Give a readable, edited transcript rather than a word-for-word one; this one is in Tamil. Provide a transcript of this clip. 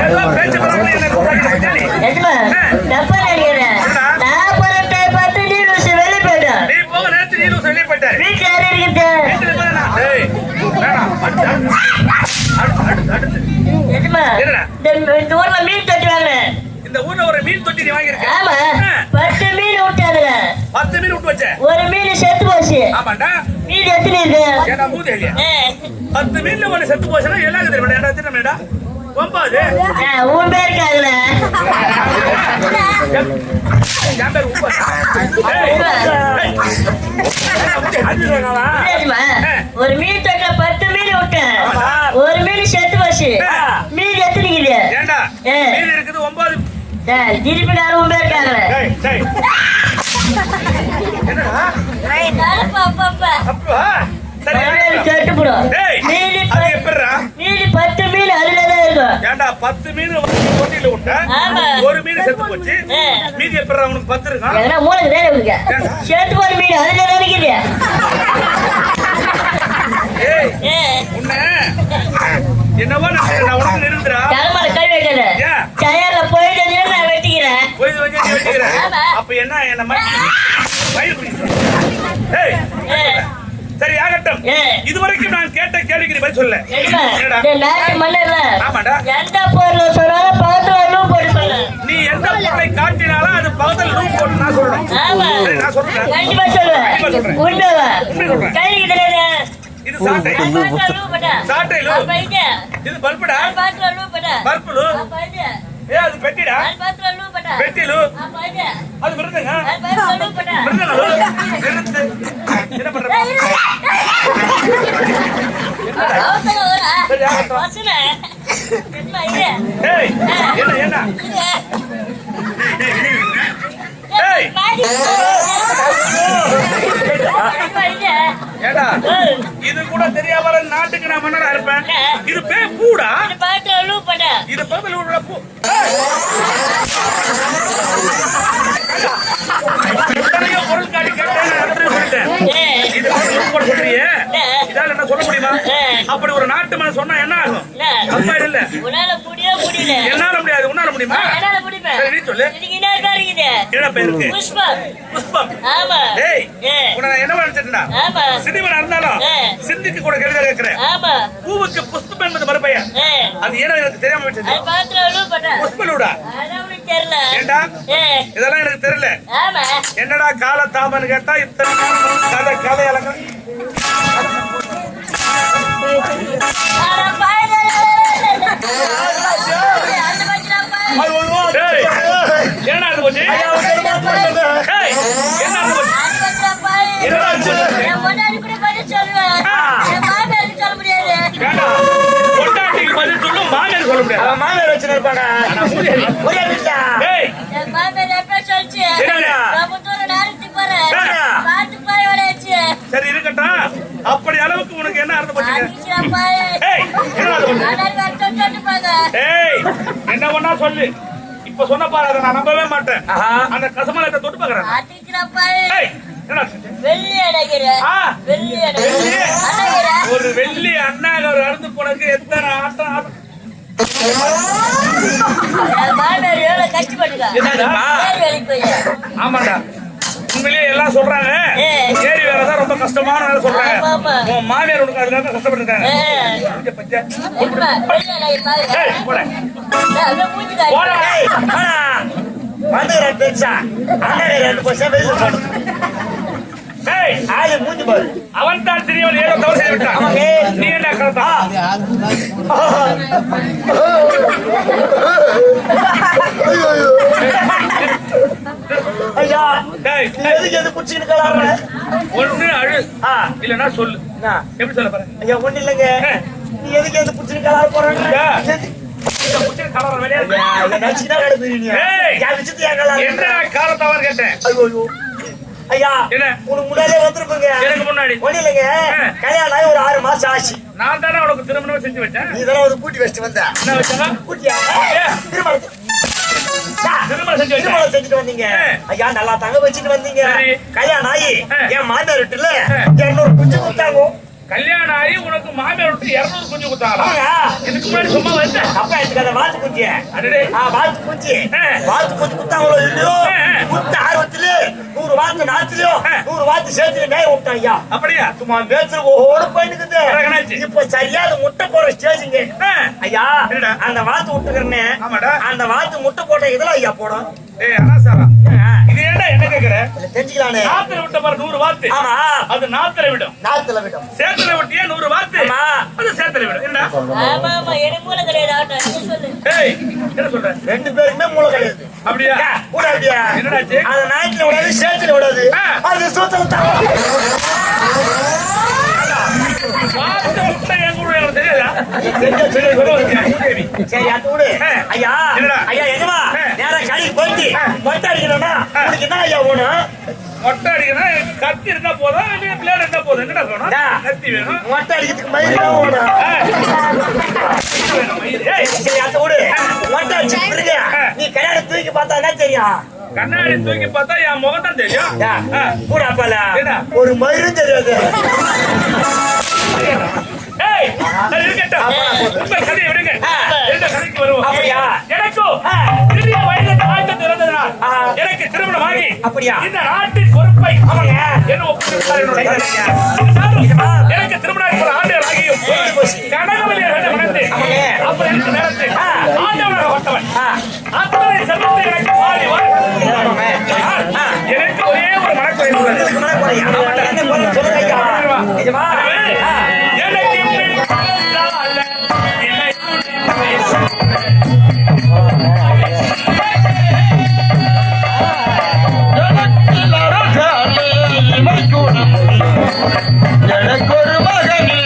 எல்லாம் பேச்சு பரவாயில்ல நீ போக நேரத்து நீ சொல்லி போயிட்ட இந்த ஊர்ல ஒரு மீன் தொட்டி நீ வாங்கிருக்க 10 மீன் விட்டாங்க 10 மீன் விட்டு வச்ச ஒரு மீன் செத்து போச்சு ஆமாண்டா மீன் எத்தனை இருக்கு ஏடா மூதேலியா 10 மீன்ல ஒன்னு செத்து போச்சுனா எல்லாரும் தெரியுமா ஏடா தெரியுமாடா ஒம்பாது உன் பேர் காதுல என் பேர் உப்பா ஒரு மீன் தொட்டில 10 மீன் விட்டேன் ஒரு மீன் செத்து போச்சு மீன் எத்தனை இருக்குது ஏண்டா மீன் இருக்குது 9 திருப்பி நேரம் உன் பேர் காதுல கேட்டுப்படும் மீன் 10 மீன் அதுலதான் இருக்கும் ஏண்டா 10 மீன் தொட்டில விட்ட ஒரு மீன் செத்து போச்சு மீதி எப்பறா உனக்கு 10 இருக்கா எங்கனா மூளைக்கு வேலை விடுங்க செத்து போற மீன் அதுலதான் இருக்குது உன்ன என்னவா நான் உனக்கு நிறுத்துறா தலைமலை கை வைக்கல டயர்ல போயிட்டு நான் வெட்டிக்கிறேன் போய் வந்து நீ வெட்டிக்கிற அப்ப என்ன மயிர் ஏய் சரி ஆகட்டும் இதுவரைக்கும் நான் கேட்ட கேள்விக்கு பதில் சொல்ல நாட்டு மன்னர்ல ஆமாடா எந்த பொருளை சொன்னாலும் பக்கத்துல லூப் போட்டு சொல்லு நீ எந்த பொருளை காட்டினாலும் அது பக்கத்துல லூப் போட்டு நான் சொல்றேன் சரி நான் சொல்றேன் கண்டிப்பா சொல்லுவேன் உண்மைவா கைக்கு தெரியாது இது சாட்டை சாட்டை லூப் இது பல்படா பல்பு அது பெட்டிடா பெட்டி லூப் அது விருதுங்க என்ன பண்ற இது கூட தெரியாம நாட்டுக்கு நான் மன்னரா இருப்பேன் இது பேர் பூடா இது பக்கத்துல பூ பொருள் காட்டி கேட்டேன் இதால என்ன சொல்ல முடியுமா அப்படி ஒரு நாட்டு மன சொன்னா என்ன ஆகும் அப்பா இல்ல என்னால முடியாது உன்னால முடியுமா நீ சொல்லு என்ன பேருக்கு புஷ்பம் ஏய் உன்னை என்ன நினைச்சிட்டா சினிமனா இருந்தாலும் சிந்திக்கு கூட கேள்வி கேட்கிறேன் பூவுக்கு புஷ்பம் என்பது மறுபெயர் அது ஏன்னா எனக்கு தெரியாம விட்டது புஷ்பலூடா ஏண்டா இதெல்லாம் எனக்கு தெரியல என்னடா கால தாமன்னு கேட்டா இத்தனை கதை அலங்க என்ன அது போச்சு பொண்டாட்டிக்கு பதில் சொல்லும் மாமியார் சொல்ல முடியாது மாமியார் வச்சிருப்பாங்க சரி இருக்கட்டும் அப்படி அளவுக்கு உனக்கு என்ன அர்த்தம் என்ன பண்ணா சொல்லு இப்ப சொன்ன பாரு அதை நான் நம்பவே மாட்டேன் அந்த கசமலத்தை தொட்டு பாக்குறேன் ஒரு வெள்ளி அண்ணாக ஒரு அறுந்து போனதுக்கு எத்தனை ஆட்டம் ஆமாண்டா உண்மையிலேயே எல்லாம் சொல்றாங்க ஏரி வேலைதான் ரொம்ப கஷ்டமான வேலை சொல்றாங்க உன் மாமியார் உனக்கு அதுக்காக கஷ்டப்பட்டுருக்காங்க அவன் தான் சிறியவன் ஏதோ தவறு செய்து விட்டான் நீ என்ன கருத்தா ஒண்ணு அழு இல்லன்னா சொல்லு எப்படி சொல்ல பாரு ஐயா ஒண்ணு இல்லங்க நீ எதுக்கு எது புடிச்சு கலார போறீங்க காலத்தவர் கேட்டேன் ஐயா உனக்கு முன்னாடியே வந்திருப்பீங்க எனக்கு முன்னாடி ஒண்ணு இல்லைங்க கல்யாணம் ஆகி ஒரு 6 மாசம் ஆச்சு நான் தானே உனக்கு திருமணம் செஞ்சு வச்சேன் நீ தானே ஒரு கூட்டி வச்சுட்டு வந்த என்ன வச்சா கூட்டியா திருமணம் செஞ்சுட்டு வந்தீங்க ஐயா நல்லா தங்க வச்சுட்டு வந்தீங்க கல்யாணம் ஆகி என் மாமியார் வீட்டுல 200 குஞ்சு கொடுத்தாங்க கல்யாணம் ஆகி உனக்கு மாமியார் விட்டு 200 குஞ்சு கொடுத்தாங்க. இதுக்கு முன்னாடி சும்மா வந்து அப்பா எடுத்துக்காத வாத்து குஞ்சு. அடடே வாத்து குஞ்சு. வாத்து குஞ்சு குத்தாங்களோ இல்லையோ குத்த ஆர்வத்திலே 100 வாத்து நாத்துலயோ 100 வாத்து சேர்த்துல மேய விட்டான் ஐயா. அப்படியா? சும்மா மேய்ச்சல் ஓட போயினுக்குது. இப்ப சரியா அது முட்டை போற ஸ்டேஜுங்க ஐயா. அந்த வாத்து விட்டுக்கிறேன்னு அந்த வாத்து முட்டை போட்ட இதெல்லாம் ஐயா போடும். அனாசாரா இது ஏன்டா என்ன கேக்குற? தெரிஞ்சுக்கலானே. நாத்துல விட்ட பாரு 100 வாத்து. ஆமா அது நாத்துல விடும். நாத்துல விடும். சேத்துல விட்டியே 100 வாத்து. ஆமா அது சேத்துல விடும். என்ன? ஆமா ஆமா எனக்கு மூளை கிடையாது ஆட்டோ நீ சொல்லு. ஏய் என்ன சொல்ற? ரெண்டு பேருக்குமே மூளை கிடையாது. அப்படியா? கூட அப்படியா? என்னடாச்சு? அது நாத்துல விடாது சேத்துல விடாது. அது சூத்த விட்டாங்க. வாத்து முட்டை எங்க கூட எனக்கு தெரியாதா? சரி அது விடு. ஐயா ஐயா எங்கம்மா நேரா கடைக்கு போயிட்டு மொட்டை அடிக்கணும்னா உனக்கு என்ன ஐயா வேணும்? மொட்டை அடிக்கணும் கத்தி இருந்தா போதும் இல்ல பிளேட் இருந்தா போதும். என்னடா வேணும்? கத்தி வேணும். மொட்டை அடிக்கிறதுக்கு மயில் தான் வேணும். சரி அதை விடு. மொட்டை அடிச்சு பிறகு நீ கல்யாணம் தூக்கி பார்த்தா என்ன தெரியும்? கண்ணாடி தூக்கி பார்த்தா என் முகம் தான் தெரியும். கூட அப்பல ஒரு மயிலும் தெரியாது. எனக்கு திருமணம் ஆகி அப்படியா இந்த நாட்டின் பொறுப்பை எனக்கு திருமணம் ஒரு ஆண்டுகள் ஆகியும் கனகவலியை மணந்து அப்புறம் எனக்கு நேரத்தில் ஆண்டவனாக வந்தவன் அத்தனை செல்வத்தை எனக்கு மாறி எனக்கு ஒரே ஒரு மனக்குறை எனக்கொரு மகனே